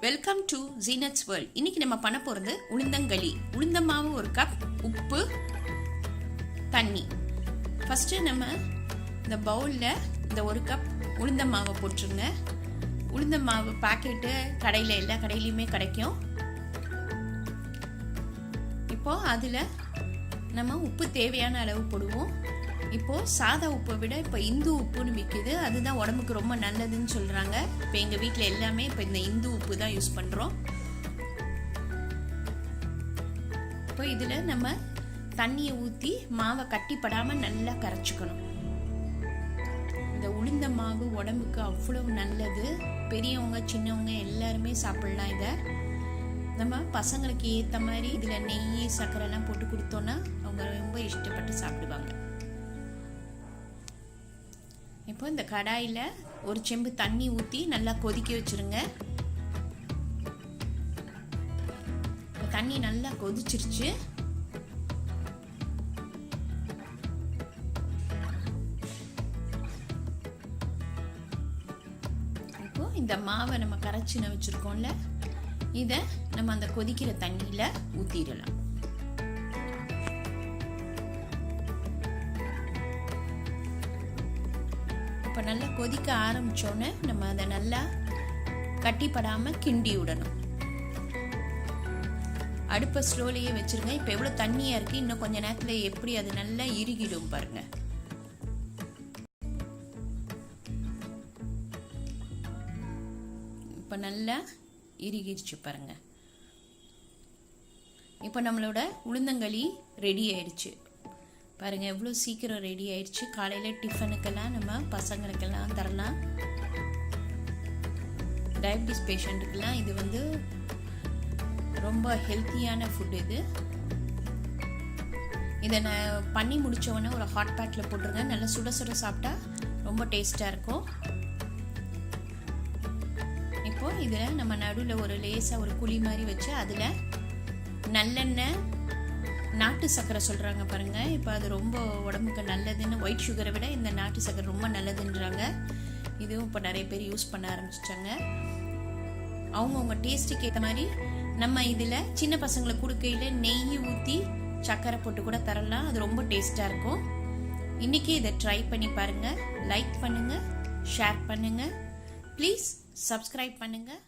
Welcome to Zeenath's World. இன்னைக்கு நம்ம பண்ண போறது உளுந்தங்களி. உளுந்த மாவு 1 கப், உப்பு, தண்ணி. ஃபர்ஸ்ட் நம்ம இந்த பவுல்ல இந்த 1 கப் உளுந்த மாவை போட்டுருங்க. உளுந்த மாவு பாக்கெட்டு கடையில் எல்லா கடையிலையுமே கிடைக்கும். இப்போ அதில் நம்ம உப்பு தேவையான அளவு போடுவோம். இப்போது சாதா உப்பை விட இப்போ இந்து உப்புன்னு விற்கிது, அதுதான் உடம்புக்கு ரொம்ப நல்லதுன்னு சொல்கிறாங்க. இப்போ எங்கள் வீட்டில் எல்லாமே இப்போ இந்த இந்து உப்பு தான் யூஸ் பண்ணுறோம். இப்போ இதில் நம்ம தண்ணியை ஊற்றி மாவை கட்டிப்படாமல் நல்லா கரைச்சிக்கணும். இந்த உளுந்த மாவு உடம்புக்கு அவ்வளவு நல்லது. பெரியவங்க சின்னவங்க எல்லாருமே சாப்பிடலாம். இதை நம்ம பசங்களுக்கு ஏற்ற மாதிரி இதில் நெய் சர்க்கரைலாம் போட்டு கொடுத்தோன்னா அவங்க ரொம்ப இஷ்டப்பட்டு சாப்பிடுவாங்க. இப்போ இந்த கடாயில் 1 செம்பு தண்ணி ஊற்றி நல்லா கொதிக்க வச்சுருங்க. தண்ணி நல்லா கொதிச்சிருச்சு. இப்போ இந்த மாவை நம்ம கரைச்சி வச்சுருக்கோம்ல, இதை நம்ம அந்த கொதிக்கிற தண்ணியில் ஊற்றிடலாம். இப்போ நல்லா கொதிக்க ஆரம்பித்தோன்னே நம்ம அதை நல்லா கட்டிப்படாமல் கிண்டி விடணும். அடுப்பை ஸ்லோலையே வச்சுருங்க. இப்போ எவ்வளோ தண்ணியாக இருக்குது, இன்னும் கொஞ்சம் நேரத்தில் எப்படி அது நல்லா இறுகிடும் பாருங்க. இப்போ நல்லா இறுகிடுச்சு பாருங்க. இப்போ நம்மளோட உளுந்தங்களி ரெடி ஆயிடுச்சு பாருங்க. எவ்வளோ சீக்கிரம் ரெடி ஆயிடுச்சு. காலையில் டிஃபனுக்கெல்லாம் நம்ம பசங்களுக்கெல்லாம் தரலாம். டயபிட்டிஸ் பேஷண்ட்டுக்கெல்லாம் இது வந்து ரொம்ப ஹெல்த்தியான ஃபுட். இதை நான் பண்ணி முடித்தவொடனே ஒரு ஹாட் பேக்கில் போட்டுருங்க. நல்லா சுட சுட சாப்பிட்டா ரொம்ப டேஸ்ட்டாக இருக்கும். இப்போது இதில் நம்ம நடுவில் ஒரு லேசாக ஒரு குழி மாதிரி வச்சு அதில் நல்லெண்ணெய், நாட்டு சர்க்கரை சொல்கிறாங்க பாருங்கள். இப்போ அது ரொம்ப உடம்புக்கு நல்லதுன்னு, ஒயிட் சுகரை விட இந்த நாட்டு சர்க்கரை ரொம்ப நல்லதுன்றாங்க. இதுவும் இப்போ நிறைய பேர் யூஸ் பண்ண ஆரம்பிச்சிட்டாங்க. அவங்கவுங்க டேஸ்ட்டுக்கு ஏற்ற மாதிரி நம்ம இதில் சின்ன பசங்களுக்கு கொடுக்கையில் நெய் ஊற்றி சர்க்கரை போட்டு கூட தரலாம். அது ரொம்ப டேஸ்ட்டாக இருக்கும். இன்றைக்கி இதை ட்ரை பண்ணி பாருங்கள். லைக் பண்ணுங்கள், ஷேர் பண்ணுங்கள், ப்ளீஸ் சப்ஸ்கிரைப் பண்ணுங்கள்.